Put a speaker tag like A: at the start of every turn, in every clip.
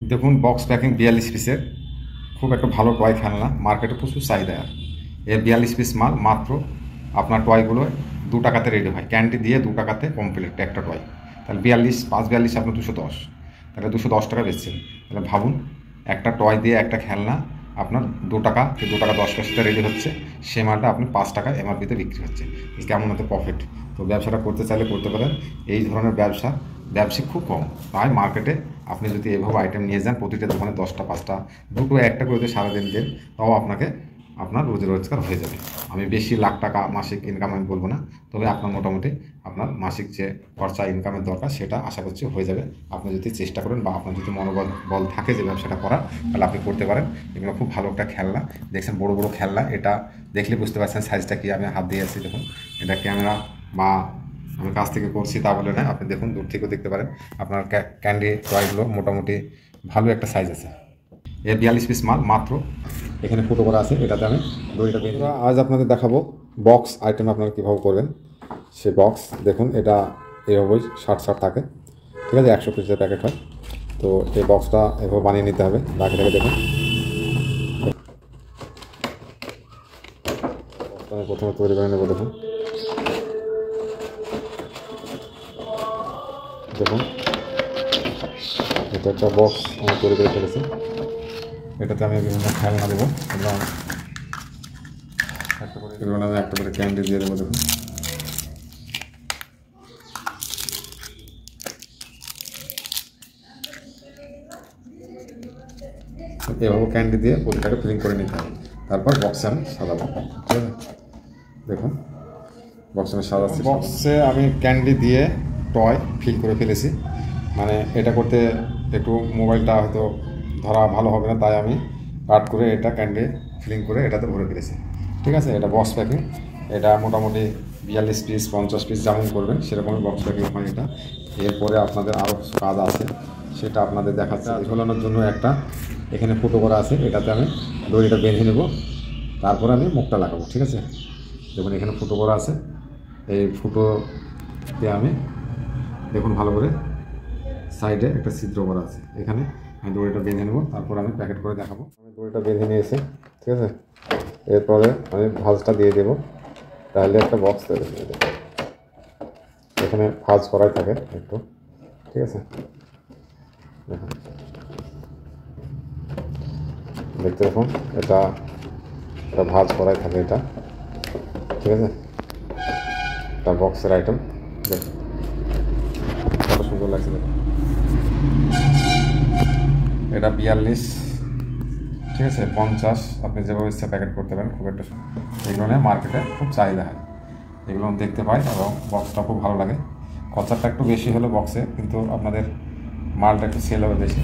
A: দেখুন box packing 42 পিসের খুব একটা ভালো টয় খেলনা, মার্কেটে প্রচুর চাহিদা। এর 42 পিস মাল মাত্র আপনার টয়গুলো 2 টাকাতে রেডি হয়, ক্যান্ডি দিয়ে 2 টাকাতে কমপ্লিট একটা টয়। তাহলে 42 5 42 আপনার 210, তাহলে 210 টাকা বেচছেন। তাহলে ভাবুন একটা টয় দিয়ে একটা খেলনা আপনার 2 টাকা কি 2 টাকা 10 পয়সাতে রেডি হচ্ছে, সে মালটা আপনি 5 টাকা এমআরপিতে বিক্রি হচ্ছে। কেমন হতে প্রফিট! তো ব্যবসাটা করতে চাইলে করতে পারেন। এই ধরনের ব্যবসায়িক খুব কম, তাই মার্কেটে আপনি যদি এভাবে আইটেম নিয়ে যান, প্রতিটা দোকানে 10টা 5টা 2টো 1টা করে দিয়ে সারাদিন দেন, তাও আপনার রোজি রোজগার হয়ে যাবে। আমি বেশি লাখ টাকা মাসিক ইনকাম আমি বলবো না, তবে আপনার মোটামুটি আপনার মাসিক যে খরচা ইনকামের দরকার সেটা আশা করছি হয়ে যাবে। আপনি যদি চেষ্টা করেন বা আপনার যদি মনোবল থাকে যে ব্যবসাটা করার, তাহলে আপনি করতে পারেন। এগুলো খুব ভালো একটা খেলনা, দেখছেন বড় বড় খেলনা, এটা দেখলে বুঝতে পারছেন সাইজটা কি। আমি হাত দিয়ে আছি, দেখুন এটা ক্যামেরা বা আমি কাছ থেকে করছি তা বলে নয়, আপনি দেখুন দূর থেকেও দেখতে পারেন। আপনার ক্যান্ডি টয়গুলো মোটামুটি ভালো একটা সাইজ আছে। এর 42 পিস মাল মাত্র এখানে ফুটো করা আছে, এটাতে আমি দড়িটা বেঁধে আজ আপনাদের দেখাবো বক্স আইটেম আপনারা কীভাবে করবেন। সে বক্স দেখুন, এটা এভাবেই 60 থাকে, ঠিক আছে, 100 পিসের প্যাকেট হয়। তো এই বক্সটা এভাবে বানিয়ে নিতে হবে। বাকিটাকে দেখুন, আমি প্রথমে তৈরি করে নেবো। দেখুন দেখুন এটা একটা বক্স আমি তৈরি করে ফেলেছি। এটাতে আমি বিভিন্ন খেলনা দেবো, এগুলো আমি একটা করে ক্যান্ডি দিয়ে দেবো। দেখুন এভাবে ক্যান্ডি দিয়ে প্রতিটাকে ফিলিং করে নিতে হবে, তারপর বক্সে আমি সাজাবো। ঠিক আছে, দেখুন বক্সে আমি সাজাচ্ছি। বক্সে আমি ক্যান্ডি দিয়ে টয় ফিল করে ফেলেছি। মানে এটা করতে একটু মোবাইলটা হয়তো ধরা ভালো হবে না, তাই আমি কাট করে এটা ক্যান্ডি ফিলিং করে এটাতে ভরে ফেলেছি। ঠিক আছে, এটা বক্স প্যাকিং। এটা মোটামুটি 42 পিস 50 পিস যেমন করবেন সেরকমই বক্স প্যাকিং হয় এটা। এরপরে আপনাদের আরও কাজ আছে, সেটা আপনাদের দেখাচ্ছে। ঝোলানোর জন্য একটা এখানে ফুটো করা আছে, এটাতে আমি দড়িটা বেঁধে নেব, তারপরে আমি মুখটা লাগাবো। ঠিক আছে, দেখুন এখানে ফুটো করা আছে, এই ফুটোতে আমি দেখুন ভালো করে সাইডে একটা ছিদ্র করা আছে, এখানে আমি দড়িটা বেঁধে নেব, তারপর আমি প্যাকেট করে দেখাবো। আমি দড়িটা বেঁধে নিয়েছি, ঠিক আছে। এরপরে আমি ভাঁজটা দিয়ে দেবো, তাহলে একটা বক্স তৈরি হয়ে যাবে। এখানে ভাঁজ করাই থাকে একটু, ঠিক আছে। দেখুন দেখতে দেখুন, এটা ভাঁজ করাই থাকে এটা, ঠিক আছে। এটা বক্সের আইটেম, দেখুন কত সুন্দর লাগছে। দেখুন এটা 42, ঠিক আছে, 50 আপনি যেভাবে ইচ্ছা প্যাকেট করতে পারেন। খুব একটা এগুলো নিয়ে মার্কেটে খুব চাহিদা হয়, এগুলো দেখতে পাই এবং বক্সটা খুব ভালো লাগে। খরচাটা একটু বেশি হলো বক্সে, কিন্তু আপনাদের মালটা একটু সেল হবে বেশি।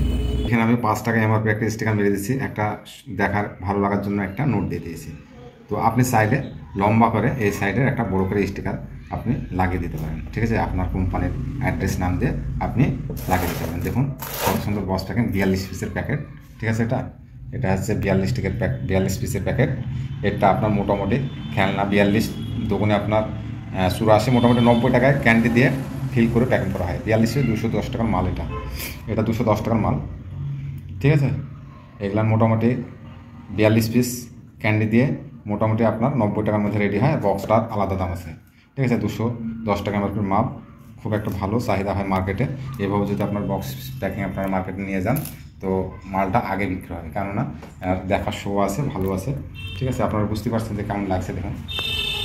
A: এখানে আমি 5 টাকা এমআরপি একটা স্টিকার মেরে দিচ্ছি, একটা দেখার ভালো লাগার জন্য একটা নোট দিয়ে দিয়েছি। তো আপনি চাইলে লম্বা করে এই সাইডের একটা বড় করে স্টিকার আপনি লাগিয়ে দিতে পারেন। ঠিক আছে, আপনার কোম্পানির অ্যাড্রেস নাম দিয়ে আপনি লাগিয়ে দিতে পারেন। দেখুন কত সুন্দর বক্স প্যাকেট, 42 পিসের প্যাকেট। ঠিক আছে, এটা হচ্ছে 42 পিসের প্যাকেট। এটা আপনার মোটামুটি খেলনা 42 দোকানে আপনার 84, মোটামুটি 90 টাকায় ক্যান্ডি দিয়ে ফিল করে প্যাকিং করা হয়। 42-এ 210 টাকার মাল, এটা 210 টাকার মাল। ঠিক আছে, এগুলার মোটামুটি 42 পিস ক্যান্ডি দিয়ে মোটামুটি আপনার 90 টাকার মধ্যে রেডি হয়। বক্সটার আলাদা দাম আছে, ঠিক আছে। 210 টাকা এমআরপির মাল, খুব একটা ভালো চাহিদা হয় মার্কেটে। এভাবে যদি আপনার বক্স প্যাকিং আপনারা মার্কেটে নিয়ে যান, তো মালটা আগে বিক্রি হয়, কেননা দেখার শো আছে, ভালো আছে। ঠিক আছে, আপনারা বুঝতে পারছেন যে কেমন লাগছে। দেখুন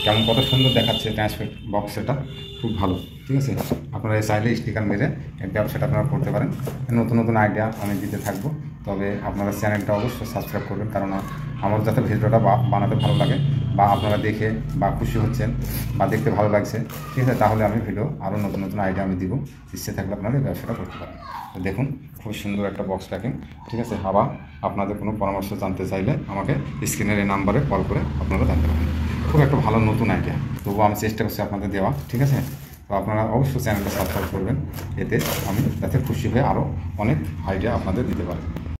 A: কেমন কত সুন্দর দেখাচ্ছে ট্রান্সপোর্ট বক্স, এটা খুব ভালো। ঠিক আছে, আপনারা চাইলে স্টিকার মেরে এই ব্যবসাটা আপনারা করতে পারেন। নতুন নতুন আইডিয়া আমি দিতে থাকবো, তবে আপনারা চ্যানেলটা অবশ্যই সাবস্ক্রাইব করবেন, কারণ আমার যাতে ভিডিওটা বানাতে ভালো লাগে বা আপনারা দেখে বা খুশি হচ্ছেন বা দেখতে ভালো লাগছে, ঠিক আছে, তাহলে আমি ভিডিও আরও নতুন নতুন আইডিয়া আমি দিব। ইচ্ছে থাকলে আপনারা এই ব্যবসাটা করতে পারেন। তো দেখুন খুব সুন্দর একটা বক্স প্যাকিং, ঠিক আছে। আবার আপনাদের কোনো পরামর্শ জানতে চাইলে আমাকে স্ক্রিনের এই নাম্বারে কল করে আপনারা জানতে পারেন। খুব একটা ভালো নতুন আইডিয়া, তবুও আমি চেষ্টা করছি আপনাদের দেওয়া, ঠিক আছে। তো আপনারা অবশ্যই চ্যানেলটা সাবস্ক্রাইব করবেন, এতে আমি যাতে খুশি হয়ে আরও অনেক আইডিয়া আপনাদের দিতে পারি।